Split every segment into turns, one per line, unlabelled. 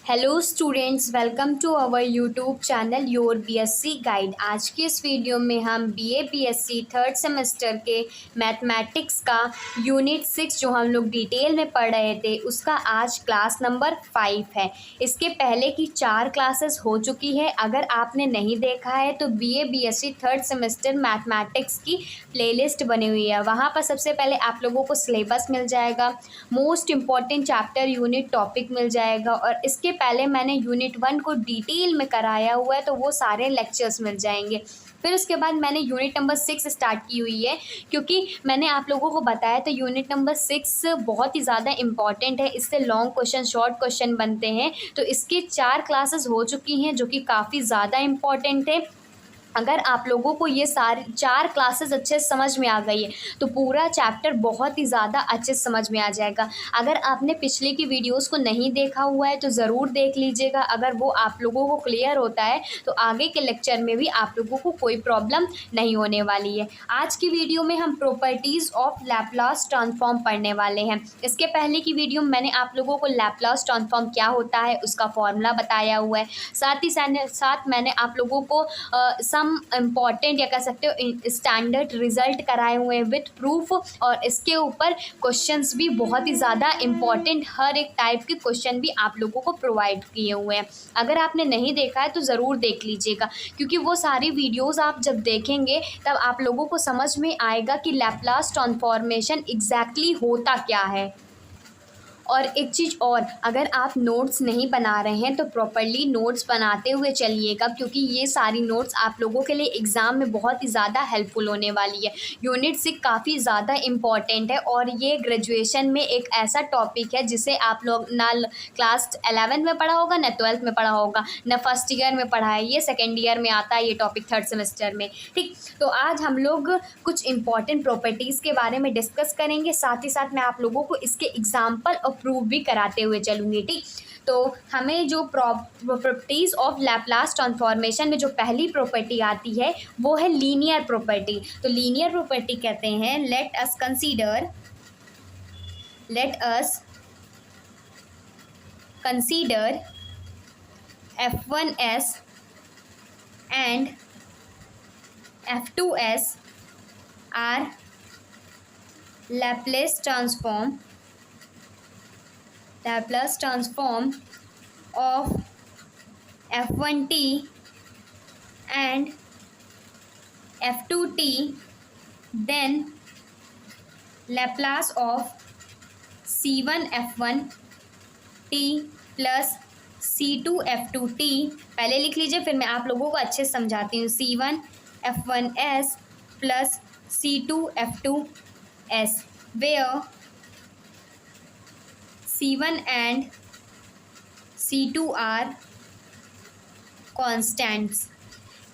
Hello students, welcome to our YouTube channel your BSc guide. आज के इस video में हम बीए बीएससी थर्ड सेमेस्टर के मैथमेटिक्स का यूनिट 6 जो हम लोग डिटेल में पढ़ रहे थे उसका आज क्लास नंबर 5 है। इसके पहले की 4 क्लासेस हो चुकी है। अगर आपने नहीं देखा है तो BA BSc third semester mathematics की प्लेलिस्ट बनी हुई है, वहाँ पर सबसे पहले आप लोगों को सिलेबस मिल जाएगा, most important chapter unit topic मिल जाएगा और इसके पहले मैंने यूनिट 1 को डिटेल में कराया हुआ है तो वो सारे लेक्चर्स मिल जाएंगे। फिर उसके बाद मैंने यूनिट नंबर 6 स्टार्ट की हुई है, क्योंकि मैंने आप लोगों को बताया था यूनिट नंबर 6 बहुत ही ज़्यादा इंपॉर्टेंट है। इससे लॉन्ग क्वेश्चन शॉर्ट क्वेश्चन बनते हैं। तो इसके 4 क्लासेस हो चुकी हैं जो कि काफ़ी ज़्यादा इंपॉर्टेंट है। अगर आप लोगों को ये सारी 4 क्लासेस अच्छे से समझ में आ गई है तो पूरा चैप्टर बहुत ही ज़्यादा अच्छे से समझ में आ जाएगा। अगर आपने पिछले की वीडियोस को नहीं देखा हुआ है तो ज़रूर देख लीजिएगा। अगर वो आप लोगों को क्लियर होता है तो आगे के लेक्चर में भी आप लोगों को कोई प्रॉब्लम नहीं होने वाली है। आज की वीडियो में हम प्रॉपर्टीज़ ऑफ लैप्लास ट्रांसफॉर्म पढ़ने वाले हैं। इसके पहले की वीडियो में मैंने आप लोगों को लैप्लास ट्रांसफॉर्म क्या होता है उसका फॉर्मूला बताया हुआ है। साथ ही साथ मैंने आप लोगों को इम्पॉर्टेंट या कह सकते हो स्टैंडर्ड रिजल्ट कराए हुए हैं विथ प्रूफ, और इसके ऊपर क्वेश्चंस भी बहुत ही ज़्यादा इम्पॉर्टेंट हर एक टाइप के क्वेश्चन भी आप लोगों को प्रोवाइड किए हुए हैं। अगर आपने नहीं देखा है तो ज़रूर देख लीजिएगा, क्योंकि वो सारी वीडियोस आप जब देखेंगे तब आप लोगों को समझ में आएगा कि लैप्लास ट्रांसफॉर्मेशन एग्जैक्टली होता क्या है। और एक चीज़ और, अगर आप नोट्स नहीं बना रहे हैं तो प्रॉपर्ली नोट्स बनाते हुए चलिएगा, क्योंकि ये सारी नोट्स आप लोगों के लिए एग्ज़ाम में बहुत ही ज़्यादा हेल्पफुल होने वाली है। यूनिट 6 काफ़ी ज़्यादा इम्पॉर्टेंट है और ये ग्रेजुएशन में एक ऐसा टॉपिक है जिसे आप लोग ना क्लास 11 में पढ़ा होगा, ना 12th में पढ़ा होगा, ना फर्स्ट ईयर में पढ़ा है। ये सेकेंड ईयर में आता है ये टॉपिक, थर्ड सेमेस्टर में। ठीक, तो आज हम लोग कुछ इंपॉर्टेंट प्रॉपर्टीज़ के बारे में डिस्कस करेंगे। साथ ही साथ मैं आप लोगों को इसके एग्जाम्पल और प्रूफ भी कराते हुए चलूँगी। ठीक, तो हमें जो प्रॉपर्टीज़ ऑफ लैप्लास ट्रांसफॉर्मेशन में जो पहली प्रॉपर्टी आती है वो है लीनियर प्रॉपर्टी। तो लीनियर प्रॉपर्टी कहते हैं let us consider F1s and F2s are Laplace transform of F1t and F2t, then Laplace of C1F1t plus C2F2t। पहले लिख लीजिए फिर मैं आप लोगों को अच्छे से समझाती हूँ। C1F1s plus C2F2s where C1 and C2 are constants।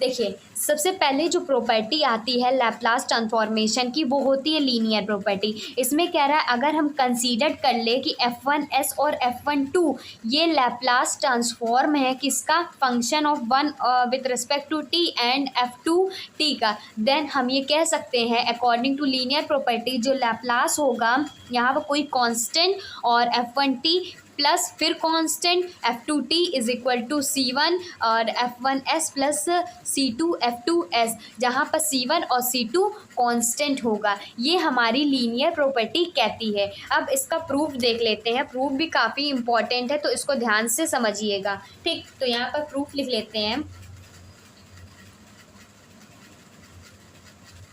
देखिए, सबसे पहले जो प्रॉपर्टी आती है लैप्लास ट्रांसफॉर्मेशन की वो होती है लीनियर प्रॉपर्टी। इसमें कह रहा है अगर हम कंसीडर कर ले कि F1s और F12 ये लैप्लास ट्रांसफॉर्म है किसका, function of one with respect to t and F2t का, देन हम ये कह सकते हैं अकॉर्डिंग टू लीनियर प्रॉपर्टी जो लैप्लास होगा यहाँ पर कोई कांस्टेंट और F1t प्लस फिर constant F2t is equal to C1 और F1s प्लस C2F2s, जहाँ पर C1 और C2 कांस्टेंट होगा। ये हमारी लीनियर प्रॉपर्टी कहती है। अब इसका प्रूफ देख लेते हैं। प्रूफ भी काफ़ी इंपॉर्टेंट है तो इसको ध्यान से समझिएगा। ठीक, तो यहाँ पर प्रूफ लिख लेते हैं।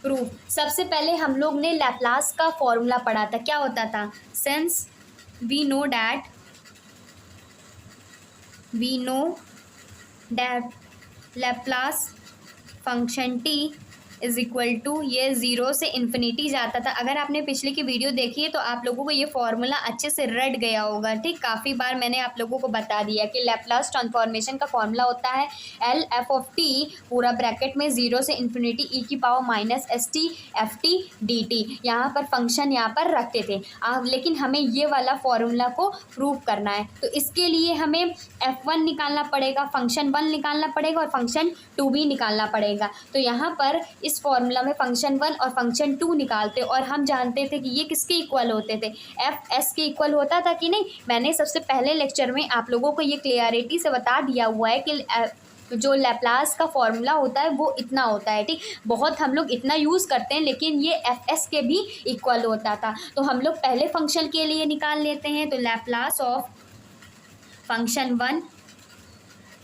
प्रूफ, सबसे पहले हम लोग ने लैप्लास का फॉर्मूला पढ़ा था। क्या होता था, since we know that Laplace function t is equal to, ये 0 से इन्फिनिटी जाता था। अगर आपने पिछले की वीडियो देखी है तो आप लोगों को ये फॉर्मूला अच्छे से रट गया होगा। ठीक, काफ़ी बार मैंने आप लोगों को बता दिया कि लैप्लास ट्रांसफॉर्मेशन का फॉर्मूला होता है एल एफ ऑफ टी पूरा ब्रैकेट में 0 से इन्फिनिटी ई की power minus s t f t d T. यहाँ पर फंक्शन यहाँ पर रखते थे लेकिन हमें ये वाला फॉर्मूला को प्रूव करना है तो इसके लिए हमें F1 निकालना पड़ेगा, फंक्शन 1 निकालना पड़ेगा और फंक्शन 2 भी निकालना पड़ेगा। तो यहाँ पर इस फॉर्मूला में फंक्शन 1 और फंक्शन 2 निकालते और हम जानते थे कि ये किसके इक्वल होते थे, एफ एस के इक्वल होता था कि नहीं। मैंने सबसे पहले लेक्चर में आप लोगों को ये क्लियरिटी से बता दिया हुआ है कि जो लैप्लास का फॉर्मूला होता है वो इतना होता है, ठीक। बहुत हम लोग इतना यूज़ करते हैं, लेकिन ये एफ एस के भी इक्वल होता था। तो हम लोग पहले फंक्शन के लिए निकाल लेते हैं। तो Laplace of function 1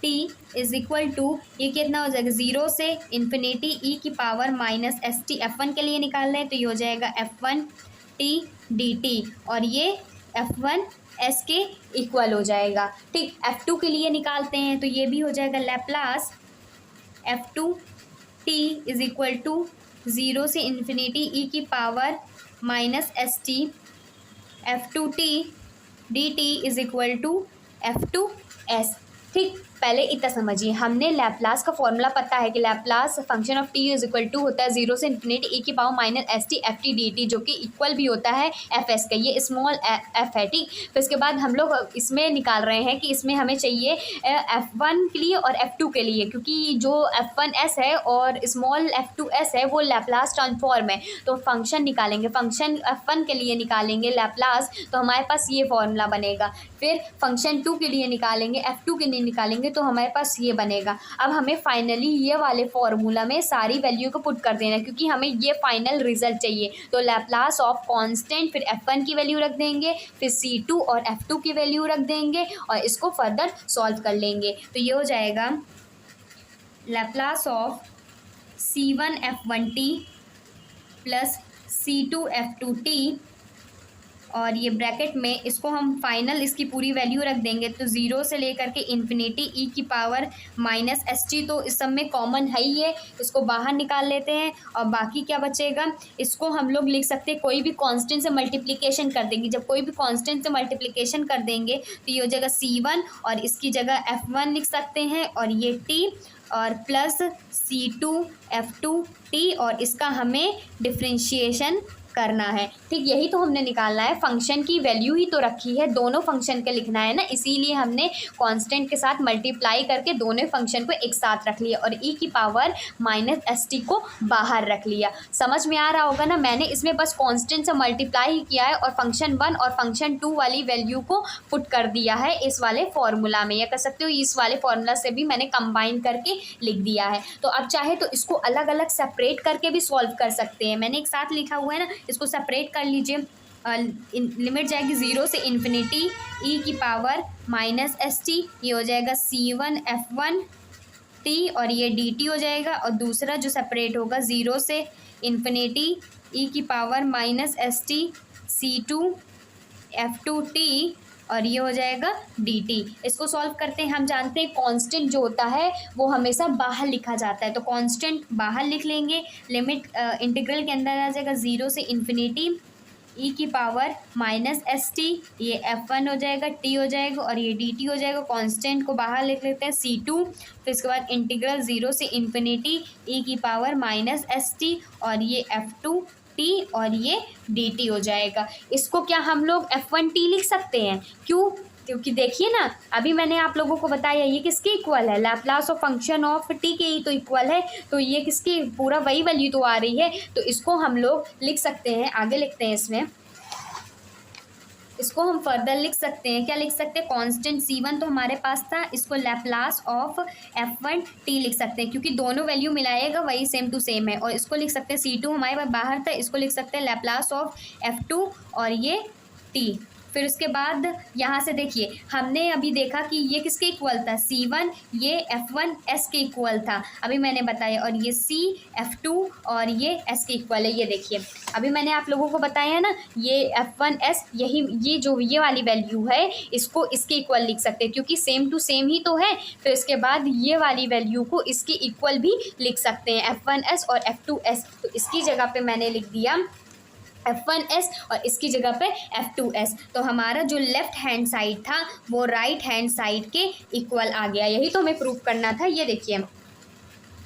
t is equal to, ये कितना हो जाएगा, 0 से इन्फिनिटी ई की power minus s T. F1 के लिए निकाल रहे हैं तो ये हो जाएगा F1 t dt, और ये F1 s के इक्वल हो जाएगा, ठीक। F2 के लिए निकालते हैं तो ये भी हो जाएगा Laplace F2 t is equal to 0 से इन्फिनिटी ई की power minus s t. F2 t dt is equal to F2 s, ठीक। पहले इतना समझिए, हमने लैप्लास का फॉर्मूला पता है कि Laplace function of t is equal to होता है 0 से इन्फिनिटी ई की power minus s t f t d t, जो कि इक्वल भी होता है एफ एस का, ये स्मॉल एफ है, ठीक। फिर इसके बाद हम लोग इसमें निकाल रहे हैं कि इसमें हमें चाहिए F1 के लिए और F2 के लिए, क्योंकि जो F1s है और स्मॉल F2s है वो लैप्लास ट्रांसफॉर्म है। तो फंक्शन निकालेंगे, फंक्शन F1 के लिए निकालेंगे लैप्लास, तो हमारे पास ये फॉर्मूला बनेगा। फिर फंक्शन 2 के लिए निकालेंगे, F2 के लिए निकालेंगे तो हमारे पास ये बनेगा। अब हमें फाइनली ये वाले फॉर्मूला में सारी वैल्यू को पुट कर देना है, क्योंकि हमें ये फाइनल रिजल्ट चाहिए। तो लैप्लास ऑफ कांस्टेंट, फिर F1 की वैल्यू रख देंगे, फिर C2 और F2 की वैल्यू रख देंगे और इसको फर्दर सॉल्व कर लेंगे। तो ये हो जाएगा Laplace of C1 F1t plus C2 F2t, और ये ब्रैकेट में इसको हम फाइनल इसकी पूरी वैल्यू रख देंगे। तो 0 से लेकर के इन्फिनिटी ई की पावर माइनस एस टी, तो इस सब में कॉमन है ही है, इसको बाहर निकाल लेते हैं। और बाकी क्या बचेगा, इसको हम लोग लिख सकते हैं, कोई भी कांस्टेंट से मल्टीप्लिकेशन कर देंगे। जब कोई भी कांस्टेंट से मल्टीप्लिकेशन कर देंगे तो ये हो जाएगा C1, और इसकी जगह F1 लिख सकते हैं, और ये T और प्लस C2 F2t, और इसका हमें डिफ्रेंशिएशन करना है, ठीक। यही तो हमने निकालना है, फंक्शन की वैल्यू ही तो रखी है, दोनों फंक्शन के लिखना है ना, इसीलिए हमने कांस्टेंट के साथ मल्टीप्लाई करके दोनों फंक्शन को एक साथ रख लिया और ई की पावर माइनस एस टी को बाहर रख लिया। समझ में आ रहा होगा ना, मैंने इसमें बस कांस्टेंट से मल्टीप्लाई ही किया है और फंक्शन 1 और फंक्शन 2 वाली वैल्यू को पुट कर दिया है इस वाले फॉर्मूला में, या कह सकते हो इस वाले फॉर्मूला से भी मैंने कंबाइन करके लिख दिया है। तो अब चाहे तो इसको अलग अलग सेपरेट करके भी सॉल्व कर सकते हैं, मैंने एक साथ लिखा हुआ है ना, इसको सेपरेट कर लीजिए। लिमिट जाएगी 0 से इन्फिनिटी ई की पावर माइनस एस टी, ये हो जाएगा C1 F1 t, और ये dt हो जाएगा। और दूसरा जो सेपरेट होगा 0 से इन्फिनिटी ई की power minus s T C2 F2t, और ये हो जाएगा dt। इसको सॉल्व करते हैं। हम जानते हैं कांस्टेंट जो होता है वो हमेशा बाहर लिखा जाता है, तो कांस्टेंट बाहर लिख लेंगे। लिमिट इंटीग्रल के अंदर आ जाएगा 0 से इन्फिनिटी ई की पावर माइनस एस टी, ये F1 हो जाएगा, t हो जाएगा, और ये dt हो जाएगा। कांस्टेंट को बाहर लिख लेते हैं C2, फिर इसके बाद इंटीग्रल 0 से इन्फिनिटी ई की पावर माइनस एस टी, और ये F2 t, और ये dt हो जाएगा। इसको क्या हम लोग F1t लिख सकते हैं, क्यों, क्योंकि देखिए ना, अभी मैंने आप लोगों को बताया ये किसके इक्वल है, Laplace of function of T के ही तो इक्वल है, तो ये किसकी पूरा वही वैल्यू तो आ रही है। तो इसको हम लोग लिख सकते हैं, आगे लिखते हैं इसमें, इसको हम फर्दर लिख सकते हैं। क्या लिख सकते हैं, कांस्टेंट C1 तो हमारे पास था, इसको लैप्लास ऑफ F1t लिख सकते हैं, क्योंकि दोनों वैल्यू मिलाएगा वही सेम टू सेम है। और इसको लिख सकते हैं C2 हमारे पास बाहर था, इसको लिख सकते हैं लैप्लास ऑफ F2 और ये t। फिर उसके बाद यहाँ से देखिए, हमने अभी देखा कि ये किसके इक्वल था, C1, ये F1s के इक्वल था, अभी मैंने बताया, और ये C F2 और ये s के इक्वल है। ये देखिए अभी मैंने आप लोगों को बताया ना, ये F1s, यही ये जो ये वाली वैल्यू है इसको इसके इक्वल लिख सकते हैं, क्योंकि सेम टू सेम ही तो है। फिर उसके बाद ये वाली वैल्यू को इसके इक्वल भी लिख सकते हैं, F1s और F2s। तो इसकी जगह पे मैंने लिख दिया F1s और इसकी जगह पे F2s। तो हमारा जो लेफ्ट हैंड साइड था वो राइट हैंड साइड के इक्वल आ गया। यही तो हमें प्रूव करना था। ये देखिए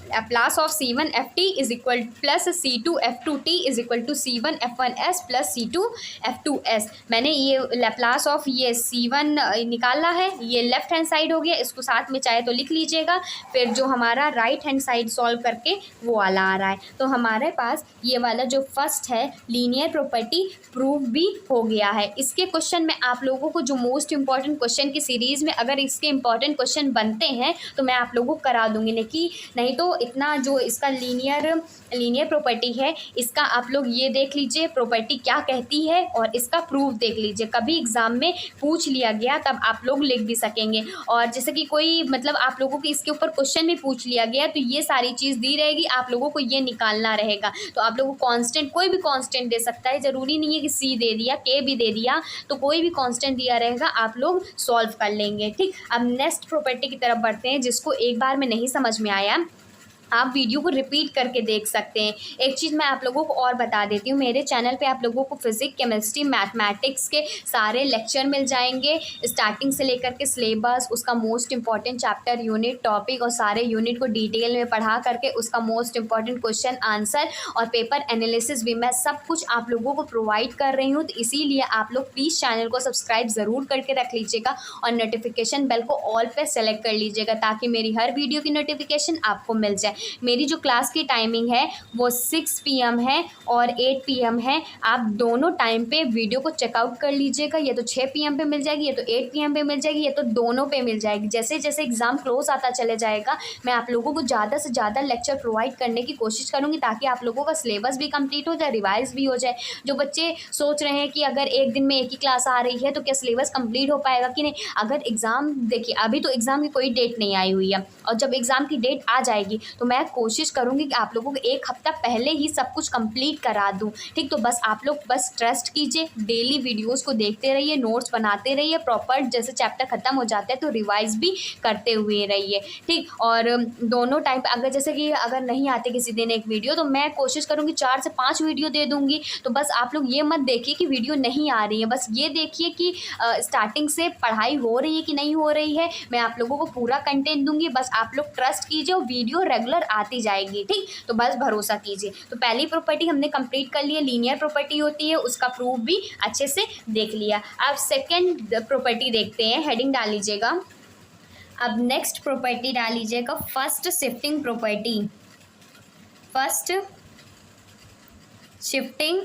Laplace of C1Ft is equal plus C2F2t is equal to C1F1s plus C2F2s। मैंने ये लैप्लास ऑफ ये C1 निकाला है, ये लेफ्ट हैंड साइड हो गया, इसको साथ में चाहे तो लिख लीजिएगा। फिर जो हमारा राइट हैंड साइड सॉल्व करके वो वाला आ रहा है, तो हमारे पास ये वाला जो फर्स्ट है लीनियर प्रॉपर्टी प्रूव भी हो गया है। इसके क्वेश्चन में आप लोगों को जो मोस्ट इंपॉर्टेंट क्वेश्चन की सीरीज़ में अगर इसके इंपॉर्टेंट क्वेश्चन बनते हैं तो मैं आप लोगों को करा दूंगी, नहीं तो इतना जो इसका लीनियर प्रॉपर्टी है इसका आप लोग ये देख लीजिए प्रॉपर्टी क्या कहती है और इसका प्रूफ देख लीजिए। कभी एग्ज़ाम में पूछ लिया गया तब आप लोग लिख भी सकेंगे, और जैसे कि कोई मतलब आप लोगों के इसके ऊपर क्वेश्चन भी पूछ लिया गया तो ये सारी चीज़ दी रहेगी, आप लोगों को ये निकालना रहेगा। तो आप लोगों को कांस्टेंट कोई भी कांस्टेंट दे सकता है, ज़रूरी नहीं है कि सी दे दिया के भी दे दिया, तो कोई भी कांस्टेंट दिया रहेगा आप लोग सॉल्व कर लेंगे। ठीक, अब नेक्स्ट प्रॉपर्टी की तरफ बढ़ते हैं, जिसको एक बार में नहीं समझ में आया आप वीडियो को रिपीट करके देख सकते हैं। एक चीज़ मैं आप लोगों को और बता देती हूँ, मेरे चैनल पे आप लोगों को फिजिक्स, केमिस्ट्री, मैथमेटिक्स के सारे लेक्चर मिल जाएंगे, स्टार्टिंग से लेकर के सिलेबस, उसका most important chapter, unit, topic और सारे यूनिट को डिटेल में पढ़ा करके उसका मोस्ट इंपॉर्टेंट क्वेश्चन आंसर और पेपर एनालिसिस भी मैं सब कुछ आप लोगों को प्रोवाइड कर रही हूँ। तो इसीलिए आप लोग प्लीज़ चैनल को सब्सक्राइब ज़रूर करके रख लीजिएगा और नोटिफिकेशन बेल को ऑल पे सेलेक्ट कर लीजिएगा ताकि मेरी हर वीडियो की नोटिफिकेशन आपको मिल जाए। मेरी जो क्लास की टाइमिंग है वो 6 PM है और 8 PM है। आप दोनों टाइम पे वीडियो को चेकआउट कर लीजिएगा, ये तो 6 PM पे मिल जाएगी, ये तो 8 PM पे मिल जाएगी, ये तो दोनों पे मिल जाएगी। जैसे जैसे एग्ज़ाम क्लोज आता चले जाएगा मैं आप लोगों को ज़्यादा से ज़्यादा लेक्चर प्रोवाइड करने की कोशिश करूँगी ताकि आप लोगों का सिलेबस भी कंप्लीट हो जाए, रिवाइज भी हो जाए। जो बच्चे सोच रहे हैं कि अगर एक दिन में एक ही क्लास आ रही है तो क्या सिलेबस कंप्लीट हो पाएगा कि नहीं, अगर एग्ज़ाम देखिए अभी तो एग्ज़ाम की कोई डेट नहीं आई हुई है, और जब एग्ज़ाम की डेट आ जाएगी तो मैं कोशिश करूँगी कि आप लोगों को एक हफ्ता पहले ही सब कुछ कंप्लीट करा दूँ। ठीक, तो बस आप लोग बस ट्रस्ट कीजिए, डेली वीडियोस को देखते रहिए, नोट्स बनाते रहिए, प्रॉपर जैसे चैप्टर ख़त्म हो जाते हैं तो रिवाइज भी करते हुए रहिए। ठीक, और दोनों टाइम पे अगर जैसे कि अगर नहीं आते किसी दिन एक वीडियो तो मैं कोशिश करूँगी 4 से 5 वीडियो दे दूँगी। तो बस आप लोग ये मत देखिए कि वीडियो नहीं आ रही है, बस ये देखिए कि स्टार्टिंग से पढ़ाई हो रही है कि नहीं हो रही है। मैं आप लोगों को पूरा कंटेंट दूँगी, बस आप लोग ट्रस्ट कीजिए और वीडियो रेगुलर आती जाएगी। ठीक, तो बस भरोसा कीजिए। तो पहली प्रॉपर्टी हमने कंप्लीट कर लिया, लीनियर प्रॉपर्टी होती है, उसका प्रूफ भी अच्छे से देख लिया। अब सेकंड प्रॉपर्टी देखते हैं, हेडिंग डाल लीजिएगा। अब नेक्स्ट प्रॉपर्टी डाल लीजिएगा first shifting property. First shifting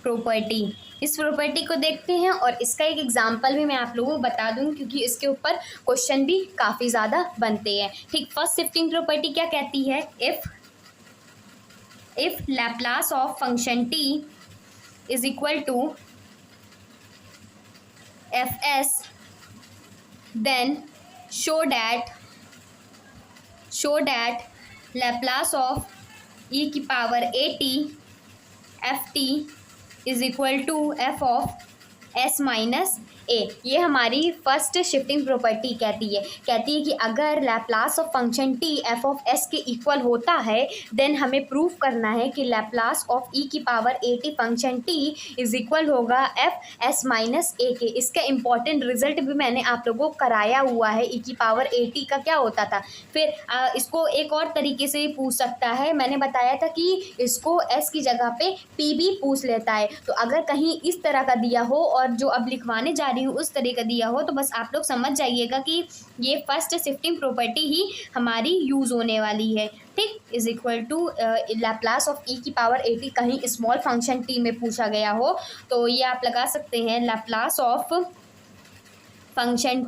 property, इस प्रॉपर्टी को देखते हैं और इसका एक एग्जांपल भी मैं आप लोगों को बता दूं क्योंकि इसके ऊपर क्वेश्चन भी काफ़ी ज़्यादा बनते हैं। ठीक, फर्स्ट शिफ्टिंग प्रॉपर्टी क्या कहती है, if Laplace of function t is equal to fs then show that Laplace of e की power at ft is equal to F of s minus A. ये हमारी फर्स्ट शिफ्टिंग प्रॉपर्टी कहती है कि अगर Laplace of function t F of s के equal होता है देन हमें प्रूफ करना है कि लैप्लास ऑफ e की power a t function t is equal होगा एफ s माइनस ए के। इसका इंपॉर्टेंट रिजल्ट भी मैंने आप लोगों को कराया हुआ है, e की पावर a t का क्या होता था। फिर इसको एक और तरीके से पूछ सकता है, मैंने बताया था कि इसको s की जगह पे p भी पूछ लेता है। तो अगर कहीं इस तरह का दिया हो और जो अब लिखवाने जा रही हूँ उस तरह का दिया हो तो बस आप लोग समझ जाइएगा कि ये फर्स्ट शिफ्टिंग प्रॉपर्टी ही हमारी यूज़ होने वाली है। ठीक, is equal to Laplace of e की पावर a t कहीं स्मॉल फंक्शन t में पूछा गया हो तो ये आप लगा सकते हैं Laplace of function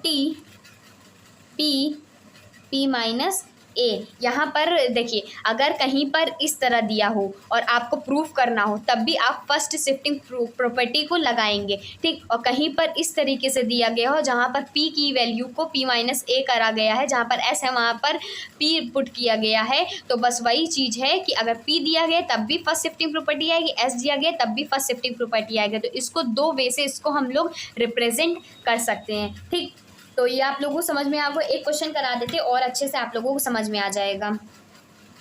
p minus A. यहाँ पर देखिए अगर कहीं पर इस तरह दिया हो और आपको प्रूफ करना हो तब भी आप फर्स्ट शिफ्टिंग प्रॉपर्टी को लगाएंगे। ठीक, और कहीं पर इस तरीके से दिया गया हो जहाँ पर p की वैल्यू को p माइनस ए करा गया है, जहाँ पर s है वहाँ पर p पुट किया गया है, तो बस वही चीज़ है कि अगर p दिया गया तब भी फर्स्ट शिफ्टिंग प्रॉपर्टी आएगी, s दिया गया तब भी फर्स्ट शिफ्टिंग प्रॉपर्टी आएगी। तो इसको दो वे से इसको हम लोग रिप्रेजेंट कर सकते हैं। ठीक, तो ये आप लोगों को समझ में आपको एक क्वेश्चन करा देते और अच्छे से आप लोगों को समझ में आ जाएगा।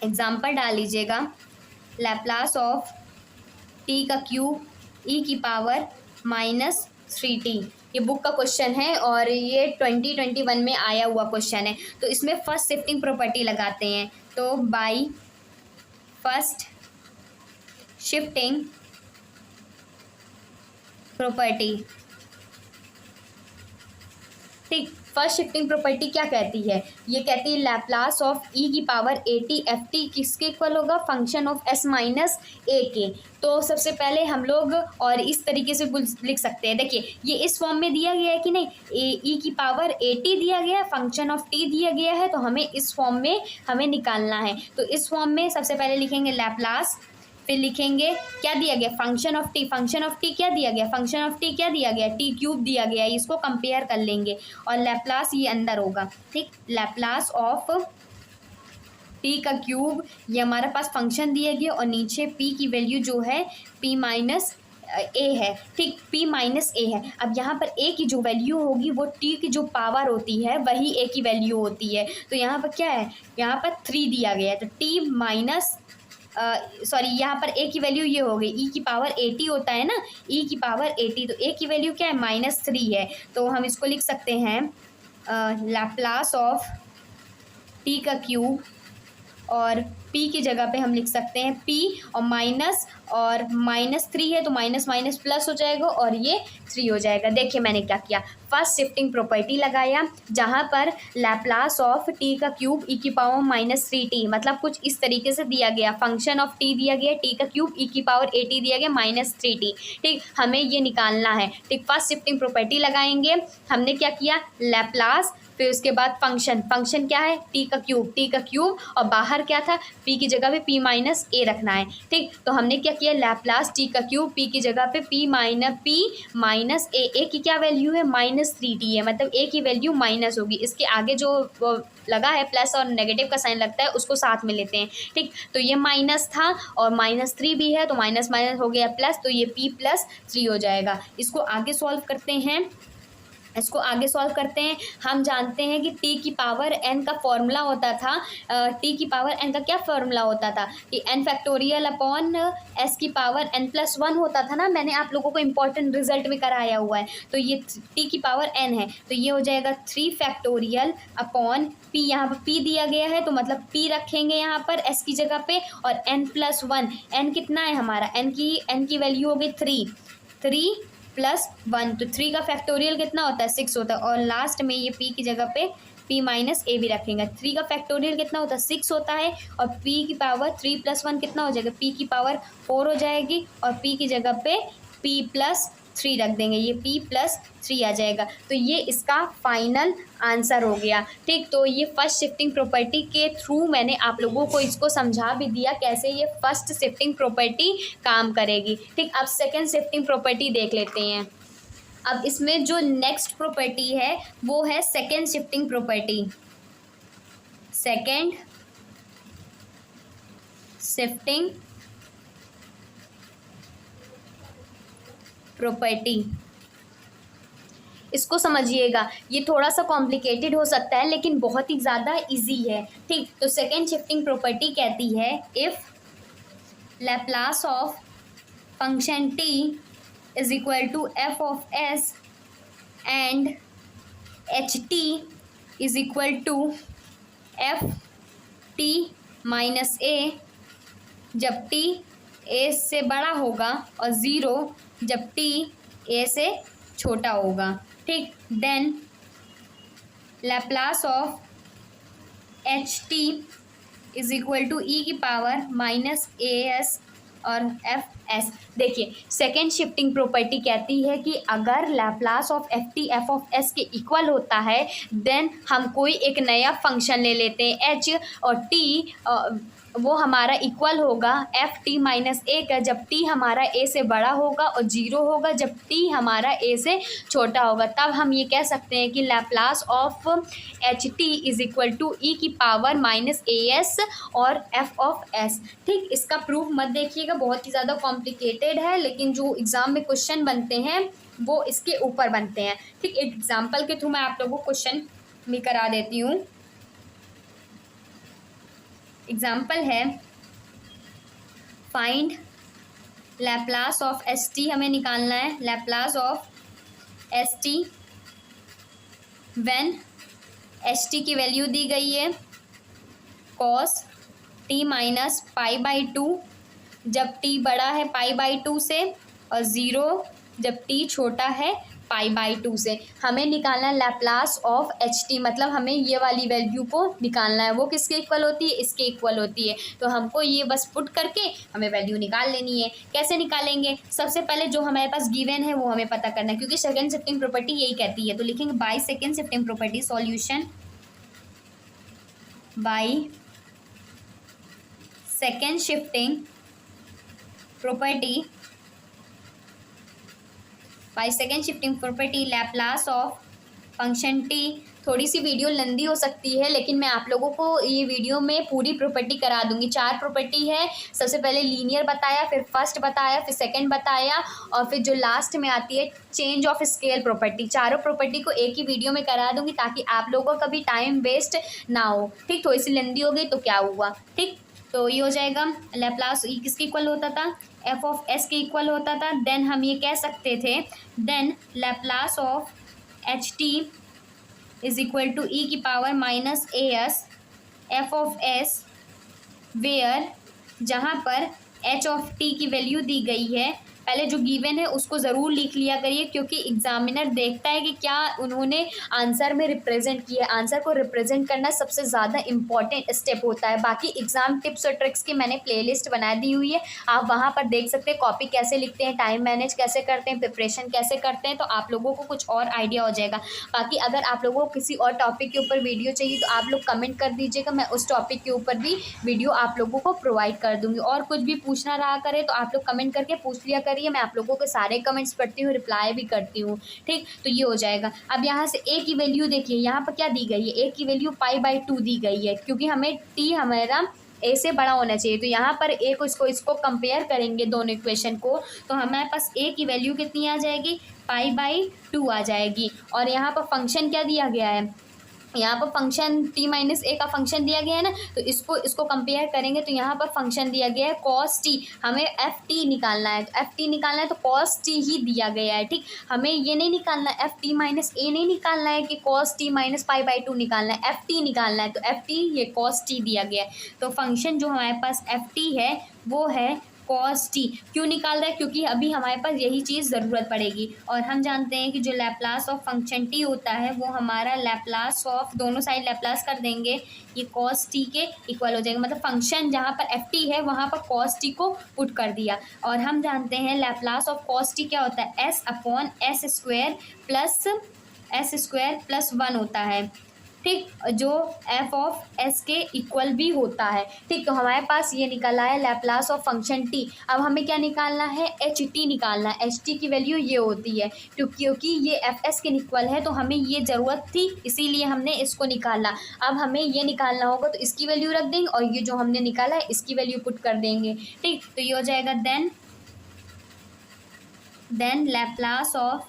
एग्जाम्पल डाल लीजिएगा, लैप्लास ऑफ t का क्यूब e की पावर -3t ये बुक का क्वेश्चन है और ये 2021 में आया हुआ क्वेश्चन है। तो इसमें फर्स्ट शिफ्टिंग प्रॉपर्टी लगाते हैं। तो बाय फर्स्ट शिफ्टिंग प्रॉपर्टी, ठीक। फर्स्ट शिफ्टिंग प्रॉपर्टी क्या कहती है? ये कहती है लैप्लास ऑफ ई की power A T f T किसके इक्वल होगा? फंक्शन ऑफ एस माइनस ए के। तो सबसे पहले हम लोग और इस तरीके से लिख सकते हैं। देखिए ये इस फॉर्म में दिया गया है कि नहीं, ई की पावर ए टी दिया गया है, फंक्शन ऑफ टी दिया गया है, तो हमें इस फॉर्म में हमें निकालना है। तो इस फॉर्म में सबसे पहले लिखेंगे लैप्लास, फिर लिखेंगे क्या दिया गया? Function of T. Function of T क्या दिया गया? फंक्शन ऑफ टी क्या दिया गया? टी क्यूब दिया गया है। इसको कंपेयर कर लेंगे और लैप्लास ये अंदर होगा, ठीक। लैप्लास ऑफ टी का क्यूब, ये हमारे पास फंक्शन दिया गया और नीचे पी की वैल्यू जो है पी माइनस ए है, ठीक। पी माइनस ए है। अब यहाँ पर ए की जो वैल्यू होगी वो टी की जो पावर होती है वही ए की वैल्यू होती है। तो यहाँ पर क्या है? यहाँ पर 3 दिया गया है, तो टी माइनस सॉरी यहाँ पर ए की वैल्यू ये हो गई, ई की पावर 80 होता है ना, ई की पावर 80, तो ए की वैल्यू क्या है? -3 है। तो हम इसको लिख सकते हैं लैप्लास ऑफ टी का क्यूब और p की जगह पे हम लिख सकते हैं p और माइनस, और -3 है तो माइनस माइनस प्लस हो जाएगा और ये 3 हो जाएगा। देखिए मैंने क्या किया, फर्स्ट शिफ्टिंग प्रॉपर्टी लगाया जहाँ पर लैप्लास ऑफ t का क्यूब e की पावर -3t, मतलब कुछ इस तरीके से दिया गया, फंक्शन ऑफ t दिया गया, t का क्यूब e की पावर 80 दिया गया -3t, ठीक। हमें ये निकालना है, ठीक। फर्स्ट शिफ्टिंग प्रॉपर्टी लगाएंगे, हमने क्या किया? लैप्लास, फिर उसके बाद फंक्शन, फंक्शन क्या है? टी का क्यूब और बाहर क्या था? पी की जगह पे पी माइनस ए रखना है, ठीक। तो हमने क्या किया? लैप्लास टी का क्यूब, पी की जगह पे पी माइनस ए, ए की क्या वैल्यू है? -3t है, मतलब ए की वैल्यू माइनस होगी। इसके आगे जो लगा है प्लस और नेगेटिव का साइन लगता है उसको साथ में लेते हैं, ठीक। तो ये माइनस था और -3 भी है तो माइनस माइनस हो गया प्लस, तो ये p+3 हो जाएगा। इसको आगे सॉल्व करते हैं, हम जानते हैं कि t की पावर n का फॉर्मूला होता था, t की पावर n का क्या फॉर्मूला होता था कि n फैक्टोरियल अपॉन s की पावर n+1 होता था ना, मैंने आप लोगों को इंपॉर्टेंट रिजल्ट में कराया हुआ है। तो ये t की पावर n है तो ये हो जाएगा 3 फैक्टोरियल अपॉन p, यहाँ पर p दिया गया है तो मतलब p रखेंगे यहाँ पर s की जगह पे, और n+1, n कितना है हमारा? n की वैल्यू हो गई 3 +1, तो 3 का फैक्टोरियल कितना होता है? 6 होता है, और लास्ट में ये p की जगह पे p माइनस ए भी रखेंगे। 3 का फैक्टोरियल कितना होता है? 6 होता है, और p की पावर 3 + 1 कितना हो जाएगा? p की पावर 4 हो जाएगी, और p की जगह पे p+3 रख देंगे, ये p+3 आ जाएगा। तो ये इसका फाइनल आंसर हो गया, ठीक। तो ये फर्स्ट शिफ्टिंग प्रॉपर्टी के थ्रू मैंने आप लोगों को इसको समझा भी दिया कैसे ये फर्स्ट शिफ्टिंग प्रॉपर्टी काम करेगी, ठीक। अब सेकंड शिफ्टिंग प्रॉपर्टी देख लेते हैं। अब इसमें जो नेक्स्ट प्रॉपर्टी है वो है second shifting property. Second shifting property, इसको समझिएगा, ये थोड़ा सा कॉम्प्लिकेटेड हो सकता है लेकिन बहुत ही ज़्यादा इजी है, ठीक। तो सेकेंड शिफ्टिंग प्रॉपर्टी कहती है if Laplace of function t is equal to f of s and h T is equal to f t minus a, जब t a से बड़ा होगा और 0 जब t a से छोटा होगा, ठीक। Then Laplace of H T is equal to E की पावर -as और fs। देखिए सेकेंड शिफ्टिंग प्रॉपर्टी कहती है कि अगर Laplace of F of S के इक्वल होता है देन हम कोई एक नया फंक्शन ले लेते हैं h, और t वो हमारा इक्वल होगा ft माइनस ए का, जब t हमारा a से बड़ा होगा, और 0 होगा जब t हमारा a से छोटा होगा। तब हम ये कह सकते हैं कि Laplace of H T is equal to E की पावर -as और f ऑफ s, ठीक। इसका प्रूफ मत देखिएगा, बहुत ही ज़्यादा कॉम्प्लिकेटेड है, लेकिन जो एग्ज़ाम में क्वेश्चन बनते हैं वो इसके ऊपर बनते हैं, ठीक। एक एग्जाम्पल के थ्रू मैं आप लोगों को क्वेश्चन भी करा देती हूँ। एग्जाम्पल है find Laplace of S T, हमें निकालना है Laplace of S T when H T की वैल्यू दी गई है cos T minus pi by to, जब टी बड़ा है पाई बाई टू से, और ज़ीरो जब टी छोटा है पाई बाई टू से। हमें निकालना है लैप्लास ऑफ एच टी, मतलब हमें ये वाली वैल्यू को निकालना है। वो किसके इक्वल होती है? इसके इक्वल होती है। तो हमको ये बस पुट करके हमें वैल्यू निकाल लेनी है। कैसे निकालेंगे? सबसे पहले जो हमारे पास गिवन है वो हमें पता करना है, क्योंकि सेकेंड शिफ्टिंग प्रॉपर्टी यही कहती है। तो लिखेंगे by second shifting property, solution by second shifting property, by second shifting property Laplace of function T. थोड़ी सी वीडियो लंबी हो सकती है, लेकिन मैं आप लोगों को ये वीडियो में पूरी प्रॉपर्टी करा दूंगी। 4 प्रॉपर्टी है। सबसे पहले लीनियर बताया, फिर फर्स्ट बताया, फिर सेकंड बताया, और फिर जो लास्ट में आती है चेंज ऑफ स्केल प्रॉपर्टी। चारों प्रॉपर्टी को एक ही वीडियो में करा दूंगी ताकि आप लोगों का भी टाइम वेस्ट ना हो। ठीक, थोड़ी सी लंबी हो गई तो क्या हुआ। ठीक, तो ये हो जाएगा लैप्लास ई किसके इक्वल होता था? एफ ऑफ एस के इक्वल होता था। देन हम ये कह सकते थे, then Laplace of H T is equal to E की power minus A S F of S, where जहाँ पर एच ऑफ टी की वैल्यू दी गई है। पहले जो गिवन है उसको ज़रूर लिख लिया करिए, क्योंकि एग्जामिनर देखता है कि क्या उन्होंने आंसर में रिप्रेजेंट किया। आंसर को रिप्रेजेंट करना सबसे ज़्यादा इंपॉर्टेंट स्टेप होता है। बाकी एग्जाम टिप्स और ट्रिक्स की मैंने प्लेलिस्ट बना दी हुई है, आप वहाँ पर देख सकते हैं कॉपी कैसे लिखते हैं, टाइम मैनेज कैसे करते हैं, प्रिपरेशन कैसे करते हैं, तो आप लोगों को कुछ और आइडिया हो जाएगा। बाकी अगर आप लोगों को किसी और टॉपिक के ऊपर वीडियो चाहिए तो आप लोग कमेंट कर दीजिएगा, मैं उस टॉपिक के ऊपर भी वीडियो आप लोगों को प्रोवाइड कर दूँगी। और कुछ भी पूछना रहा करे तो आप लोग कमेंट करके पूछ लिया करिए, मैं आप लोगों के सारे कमेंट्स पढ़ती हूँ, रिप्लाई भी करती हूँ। ठीक, तो ये हो जाएगा। अब यहाँ से ए की वैल्यू देखिए, यहाँ पर क्या दी गई है? ए की वैल्यू पाई बाई टू दी गई है, क्योंकि हमें टी हमारा ए से बड़ा होना चाहिए। तो यहाँ पर ए को इसको कंपेयर करेंगे दोनों इक्वेशन को, तो हमारे पास ए की वैल्यू कितनी आ जाएगी? पाई बाई टू आ जाएगी। और यहाँ पर फंक्शन क्या दिया गया है? यहाँ पर फंक्शन टी माइनस ए का फंक्शन दिया गया है ना, तो इसको कंपेयर करेंगे तो यहाँ पर फंक्शन दिया गया है कॉस टी। हमें एफ टी निकालना है, तो एफ टी निकालना है तो कॉस टी ही दिया गया है। ठीक, हमें ये नहीं निकालना एफ टी माइनस ए नहीं निकालना है कि cos T minus pi by to निकालना है, एफ टी निकालना है। तो एफ टी ये कॉस टी दिया गया है, तो फंक्शन जो हमारे पास एफ टी है वो है कॉस टी। क्यों निकाल रहा है? क्योंकि अभी हमारे पास यही चीज़ ज़रूरत पड़ेगी। और हम जानते हैं कि जो लैप्लास ऑफ फंक्शन टी होता है वो हमारा लैप्लास ऑफ, दोनों साइड लैप्लास कर देंगे, ये कॉस टी के इक्वल हो जाएगा। मतलब फंक्शन जहाँ पर एफ टी है वहाँ पर कॉस टी को पुट कर दिया। और हम जानते हैं लैप्लास ऑफ कॉस टी क्या होता है? S upon S square plus one होता है। ठीक, जो एफ ऑफ एस के इक्वल भी होता है। ठीक, तो हमारे पास ये निकला है लैप्लास ऑफ फंक्शन टी। अब हमें क्या निकालना है? एच टी निकालना है। एच टी की वैल्यू ये होती है, क्योंकि ये एफ एस के इक्वल है तो हमें ये ज़रूरत थी, इसीलिए हमने इसको निकाला। अब हमें ये निकालना होगा तो इसकी वैल्यू रख देंगे, और ये जो हमने निकाला है इसकी वैल्यू पुट कर देंगे। ठीक, तो ये हो जाएगा then Laplace of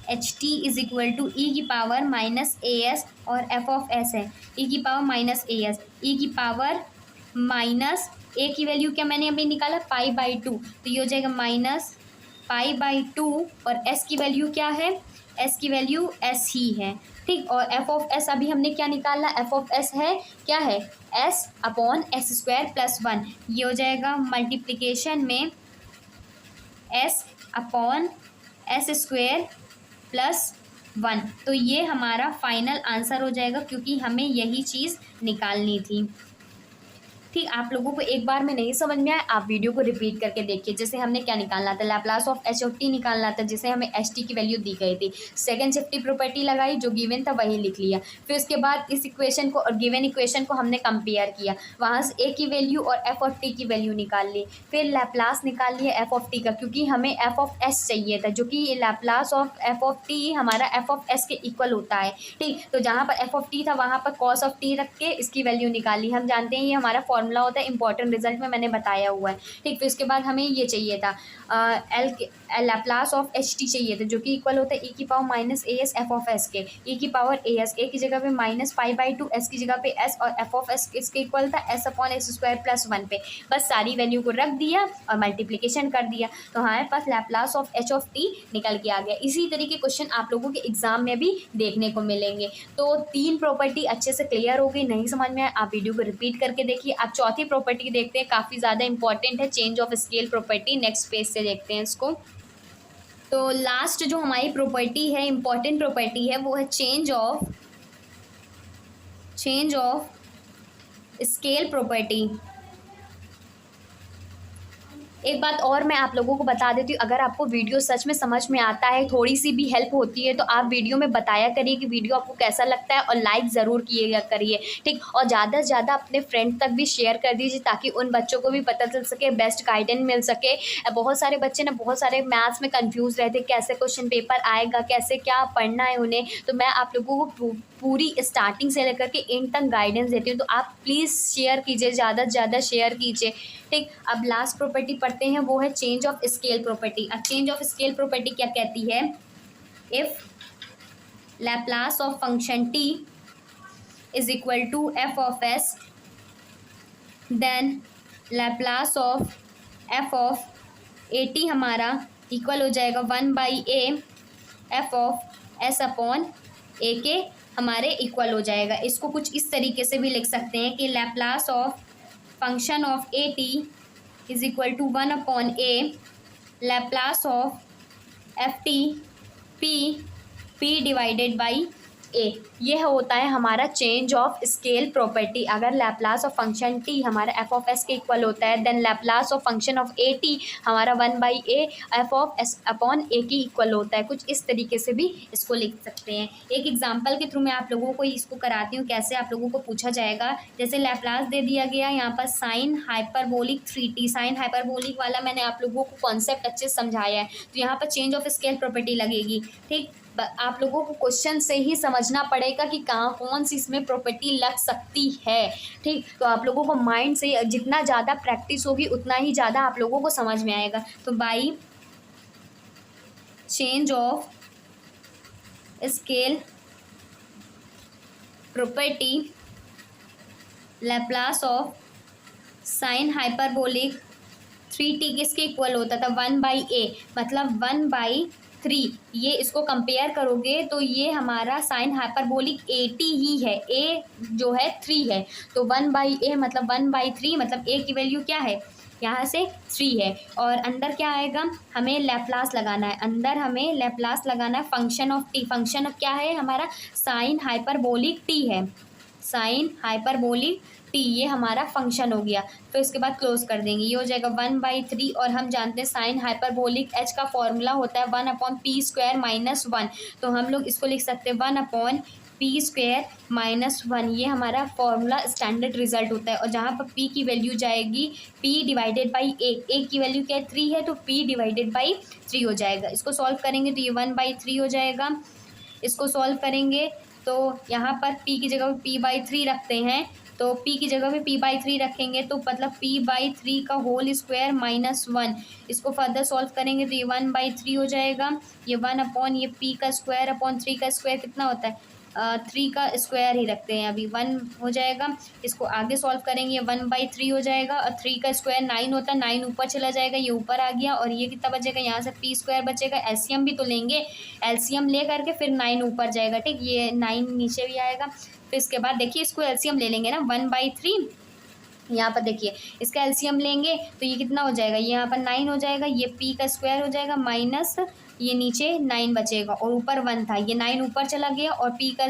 H T is equal to E की पावर माइनस ए एस, और एफ ऑफ एस है ई की power minus A S, E की पावर माइनस ए की वैल्यू क्या मैंने अभी निकाला? पाई बाई टू, तो ये हो जाएगा माइनस पाई बाई टू। और एस की वैल्यू क्या है? एस की वैल्यू एस ही है। ठीक, और एफ ऑफ एस अभी हमने क्या निकाला? एफ ऑफ एस है क्या है? S upon S square plus one. ये हो जाएगा मल्टीप्लिकेशन में S upon S square plus one. तो ये हमारा फाइनल आंसर हो जाएगा, क्योंकि हमें यही चीज़ निकालनी थी। ठीक, आप लोगों को एक बार में नहीं समझ में आया, आप वीडियो को रिपीट करके देखिए। जैसे हमने क्या निकालना था? Laplace of H of T निकालना था, जिसे हमें एच टी की वैल्यू दी गई थी। सेकंड शिफ्टी प्रॉपर्टी लगाई, जो गिवन था वही लिख लिया। फिर उसके बाद इस इक्वेशन को और गिवन इक्वेशन को हमने कंपेयर किया, वहाँ से ए की वैल्यू और एफ ऑफ टी की वैल्यू निकाल ली। फिर लैप्लास निकाल लिया एफ ऑफ टी का, क्योंकि हमें एफ ऑफ एस चाहिए था, जो कि ये Laplace of F of T हमारा एफ ऑफ एस के इक्वल होता है। ठीक, तो जहाँ पर एफ ऑफ टी था वहाँ पर कॉस ऑफ टी रख के इसकी वैल्यू निकाली। हम जानते हैं ये हमारा फॉर्मूला होता है, इंपॉर्टेंट रिजल्ट में मैंने बताया हुआ है। ठीक, फिर उसके बाद हमें ये चाहिए था लैप्लास ऑफ एच टी चाहिए था, जो कि इक्वल होता है ई की power minus A S F of S के, ई की पावर ए एस, ए की जगह पे minus pi by to, S की जगह पे एस, और एफ ऑफ एस इसके इक्वल था S upon x square plus one पे। बस सारी वैल्यू को रख दिया और मल्टीप्लीकेशन कर दिया, तो हमारे पास Laplace of H of T निकल के आ गया। इसी तरीके क्वेश्चन आप लोगों के एग्जाम में भी देखने को मिलेंगे। तो 3 प्रॉपर्टी अच्छे से क्लियर हो गई, नहीं समझ में आए आप वीडियो को रिपीट करके देखिए। आप चौथी प्रॉपर्टी देखते हैं, काफ़ी ज़्यादा इंपॉर्टेंट है, change of scale property. Next page से देखते हैं इसको। तो लास्ट जो हमारी प्रॉपर्टी है, इंपॉर्टेंट प्रॉपर्टी है, वो है चेंज ऑफ स्केल प्रॉपर्टी। एक बात और मैं आप लोगों को बता देती हूँ, अगर आपको वीडियो सच में समझ में आता है, थोड़ी सी भी हेल्प होती है, तो आप वीडियो में बताया करिए कि वीडियो आपको कैसा लगता है, और लाइक ज़रूर किएगा करिए। ठीक, और ज़्यादा से ज़्यादा अपने फ्रेंड तक भी शेयर कर दीजिए, ताकि उन बच्चों को भी पता चल सके, बेस्ट गाइडेंस मिल सके। बहुत सारे बच्चे ना बहुत सारे मैथ्स में कंफ्यूज रहते, कैसे क्वेश्चन पेपर आएगा, कैसे क्या पढ़ना है उन्हें। तो मैं आप लोगों को पूरी स्टार्टिंग से लेकर के एंड तक गाइडेंस देती हूँ, तो आप प्लीज़ शेयर कीजिए, ज़्यादा से ज़्यादा शेयर कीजिए। ठीक, अब लास्ट प्रॉपर्टी पढ़ते हैं, वो है चेंज ऑफ स्केल प्रॉपर्टी। अब चेंज ऑफ स्केल प्रॉपर्टी क्या कहती है? If Laplace of function T is equal to F of S, then Laplace of F of A T हमारा इक्वल हो जाएगा 1/a F of S upon A के हमारे equal हो जाएगा। इसको कुछ इस तरीके से भी लिख सकते हैं कि Laplace of function of A T is equal to 1/a Laplace of F T P divided by A. यह होता है हमारा चेंज ऑफ स्केल प्रॉपर्टी। अगर लैप्लास ऑफ फंक्शन टी हमारा एफ ऑफ एस के इक्वल होता है, then Laplace of function of A T हमारा 1/a F of S upon A की इक्वल होता है। कुछ इस तरीके से भी इसको लिख सकते हैं। एक एग्जांपल के थ्रू मैं आप लोगों को इसको कराती हूँ, कैसे आप लोगों को पूछा जाएगा। जैसे लैप्लास दे दिया गया यहाँ पर sine hyperbolic 3t, sine hyperbolic वाला मैंने आप लोगों को कॉन्सेप्ट अच्छे से समझाया है, तो यहाँ पर चेंज ऑफ स्केल प्रॉपर्टी लगेगी। ठीक, आप लोगों को क्वेश्चन से ही समझना पड़ेगा कि कहाँ कौन सी इसमें प्रॉपर्टी लग सकती है। ठीक, तो आप लोगों को माइंड से जितना ज़्यादा प्रैक्टिस होगी उतना ही ज़्यादा आप लोगों को समझ में आएगा। तो by change of scale property Laplace of sine hyperbolic 3t किसके इक्वल होता था? 1/a, मतलब 1/3। ये इसको कंपेयर करोगे तो ये हमारा साइन हाइपरबोलिक 80 ही है, a जो है 3 है, तो 1/a मतलब 1/3, मतलब a की वैल्यू क्या है यहाँ से 3 है। और अंदर क्या आएगा, हमें लैप्लास लगाना है, अंदर हमें लैप्लास लगाना है function of T. Function of क्या है हमारा? साइन हाइपरबोलिक टी है, साइन हाइपरबोलिक टी, ये हमारा फंक्शन हो गया। फिर उसके बाद क्लोज कर देंगे, ये हो जाएगा 1/3। और हम जानते हैं साइन हाइपरबोलिक एच का फॉर्मूला होता है 1/p² माइनस 1, तो हम लोग इसको लिख सकते हैं 1/p² माइनस 1। ये हमारा फॉर्मूला स्टैंडर्ड रिजल्ट होता है। और जहाँ पर p की वैल्यू जाएगी p डिवाइडेड बाई a की वैल्यू क्या है 3 है, तो p डिवाइडेड बाई 3 हो जाएगा। इसको सॉल्व करेंगे तो ये 1/3 हो जाएगा। इसको सॉल्व करेंगे तो यहाँ पर p की जगह पे p/3 रखते हैं, तो p की जगह पे p/3 रखेंगे तो मतलब p/3 का होल स्क्वायर माइनस 1। इसको फर्दर सॉल्व करेंगे तो ये 1/3 हो जाएगा। ये 1 अपॉन ये p का स्क्वायर अपॉन 3 का स्क्वायर कितना होता है? 3 का स्क्वायर ही रखते हैं, अभी 1 हो जाएगा। इसको आगे सॉल्व करेंगे, 1/3 हो जाएगा, और 3 का स्क्वायर 9 होता है, 9 ऊपर चला जाएगा, ये ऊपर आ गया। और ये कितना बचेगा? यहाँ से p² बचेगा। एलसीएम भी तो लेंगे, एलसीएम ले करके फिर 9 ऊपर जाएगा। ठीक, ये 9 नीचे भी आएगा। फिर इसके बाद देखिए इसको एलसीएम ले लेंगे ना, 1/3 यहाँ पर देखिए इसका एलसीएम लेंगे तो ये कितना हो जाएगा? ये यहाँ पर 9 हो जाएगा, ये p का स्क्वायर हो जाएगा माइनस ये नीचे 9 बचेगा, और ऊपर 1 था, ये 9 ऊपर चला गया, और p का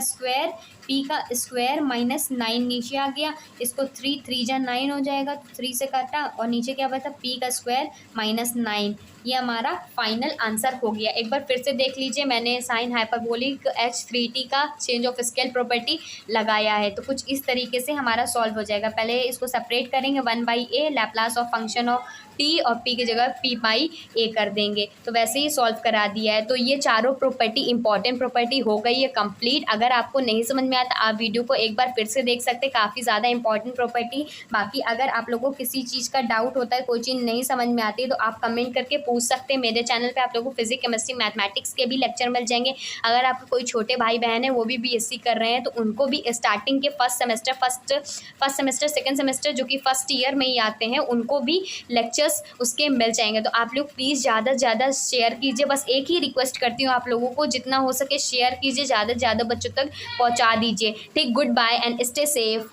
स्क्वायर माइनस 9 नीचे आ गया। इसको 3 जा 9 हो जाएगा, तो 3 से काटा और नीचे क्या बचा? p का स्क्वायर माइनस 9। ये हमारा फाइनल आंसर हो गया। एक बार फिर से देख लीजिए, मैंने साइन हाइपरबोलिक H3T का चेंज ऑफ स्केल प्रॉपर्टी लगाया है। तो कुछ इस तरीके से हमारा सॉल्व हो जाएगा। पहले इसको सेपरेट करेंगे, 1/a Laplace of function of T और पी की जगह p/a कर देंगे। तो वैसे ही सॉल्व करा दिया है। तो ये चारों प्रॉपर्टी इंपॉर्टेंट प्रॉपर्टी हो गई है कंप्लीट। अगर आपको नहीं समझ में आता आप वीडियो को एक बार फिर से देख सकते हैं, काफ़ी ज़्यादा इंपॉर्टेंट प्रॉपर्टी। बाकी अगर आप लोगों को किसी चीज़ का डाउट होता है, कोई चीज़ नहीं समझ में आती है, तो आप कमेंट करके पूछ सकते हैं। मेरे चैनल पे आप लोगों को फिजिक्स केमिस्ट्री मैथमेटिक्स के भी लेक्चर मिल जाएंगे। अगर आपके कोई छोटे भाई बहन है वो भी बीएससी कर रहे हैं, तो उनको भी स्टार्टिंग के फर्स्ट सेमेस्टर सेकंड सेमेस्टर जो कि फर्स्ट ईयर में ही आते हैं, उनको भी लेक्चर्स उसके मिल जाएंगे। तो आप लोग प्लीज़ ज़्यादा से ज़्यादा शेयर कीजिए। बस एक ही रिक्वेस्ट करती हूँ आप लोगों को, जितना हो सके शेयर कीजिए, ज़्यादा से ज़्यादा बच्चों तक पहुँचा दीजिए। ठीक, good bye and stay safe.